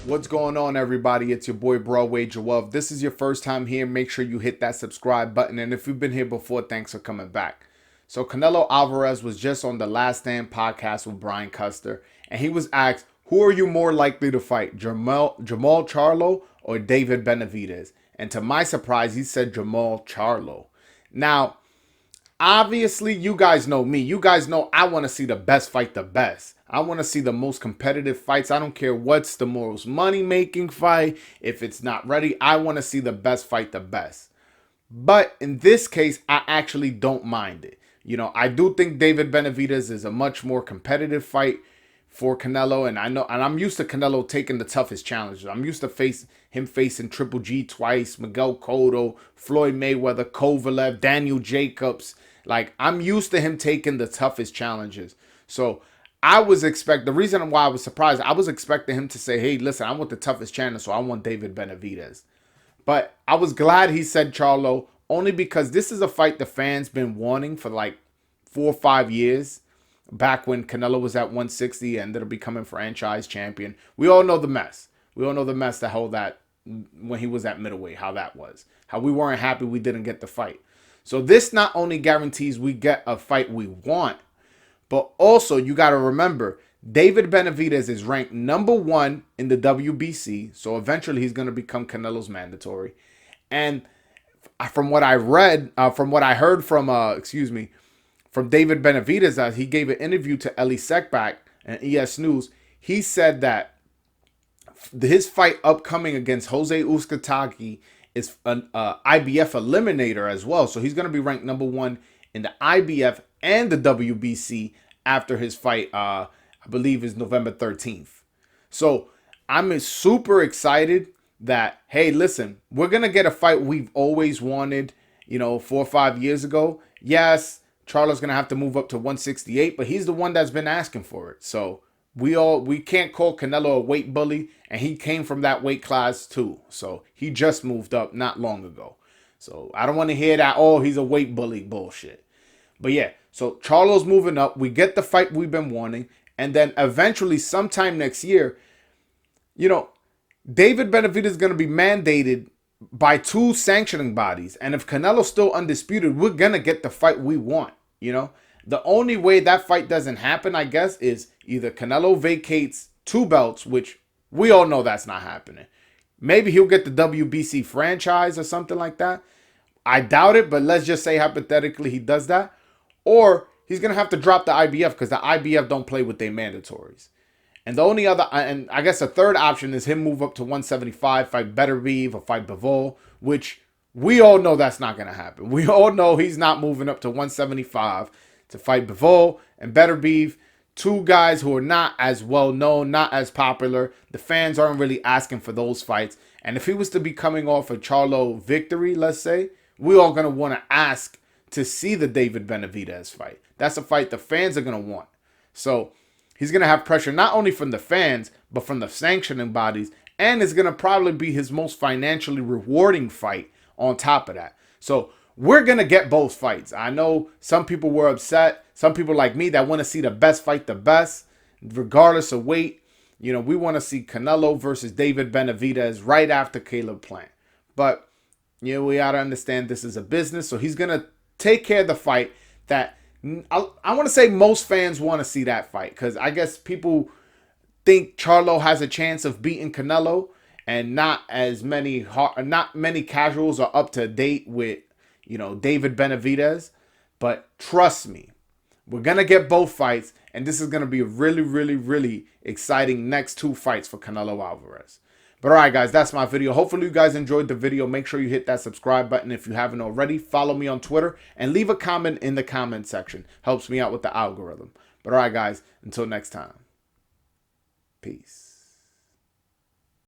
What's going on, everybody? It's your boy Broadway Joel. If this is your first time here, make sure you hit that subscribe button. And if you've been here before, thanks for coming back. So Canelo Alvarez was just on the Last Stand podcast with Brian Custer, and he was asked, who are you more likely to fight, Jermall Charlo or David Benavidez? And to my surprise, he said Jermall Charlo. Now, obviously, you guys know me. You guys know I want to see the best fight the best. I want to see the most competitive fights. I don't care what's the most money-making fight. If it's not ready, I want to see the best fight the best. But in this case, I actually don't mind it. I do think David Benavidez is a much more competitive fight for Canelo, and I'm used to Canelo taking the toughest challenges. I'm used to him facing Triple G twice, Miguel Cotto, Floyd Mayweather, Kovalev, Daniel Jacobs. Like, I'm used to him taking the toughest challenges. So the reason why I was surprised, I was expecting him to say, hey, listen, I want the toughest challenge, so I want David Benavidez. But I was glad he said Charlo, only because this is a fight the fans been wanting for like 4 or 5 years. Back when Canelo was at 160 and ended up becoming franchise champion. We all know the mess. We all know the mess that hold that when he was at middleweight, how that was. How we weren't happy we didn't get the fight. So this not only guarantees we get a fight we want, but also you got to remember, David Benavidez is ranked #1 in the WBC. So eventually he's going to become Canelo's mandatory. And from what I read, from what I heard from David Benavidez, as he gave an interview to Ellie Seckbach and ES News, he said that his fight upcoming against Jose Uzcategui is an IBF eliminator as well. So he's going to be ranked #1 in the IBF and the WBC after his fight, I believe is November 13th. So I'm super excited that, hey, listen, we're going to get a fight we've always wanted, 4 or 5 years ago. Yes, Charlo's going to have to move up to 168, but he's the one that's been asking for it. So we can't call Canelo a weight bully, and he came from that weight class too. So he just moved up not long ago. So I don't want to hear that, oh, he's a weight bully bullshit. But yeah, so Charlo's moving up. We get the fight we've been wanting. And then eventually sometime next year, David Benavidez is going to be mandated by 2 sanctioning bodies. And if Canelo's still undisputed, we're going to get the fight we want. The only way that fight doesn't happen, I guess, is either Canelo vacates 2 belts, which we all know that's not happening. Maybe he'll get the WBC franchise or something like that. I doubt it, but let's just say hypothetically he does that. Or he's going to have to drop the IBF because the IBF don't play with their mandatories. And the only other, and I guess a third option is him move up to 175, fight Beterbiev or fight Bivol, which we all know that's not going to happen. We all know he's not moving up to 175 to fight Bivol and Beterbiev, 2 guys who are not as well known, not as popular. The fans aren't really asking for those fights. And if he was to be coming off a Charlo victory, let's say, we all going to want to ask to see the David Benavidez fight. That's a fight the fans are going to want. So he's going to have pressure not only from the fans, but from the sanctioning bodies. And it's going to probably be his most financially rewarding fight on top of that. So we're going to get both fights. I know some people were upset. Some people like me that want to see the best fight the best, regardless of weight. We want to see Canelo versus David Benavidez right after Caleb Plant. But, we got to understand this is a business. So he's going to take care of the fight that I want to say most fans want to see that fight, because I guess people think Charlo has a chance of beating Canelo, and not many casuals are up to date with David Benavidez. But trust me, we're gonna get both fights, and this is gonna be a really, really, really exciting next 2 fights for Canelo Alvarez. But alright guys, that's my video. Hopefully you guys enjoyed the video. Make sure you hit that subscribe button if you haven't already. Follow me on Twitter and leave a comment in the comment section. Helps me out with the algorithm. But alright guys, until next time. Peace.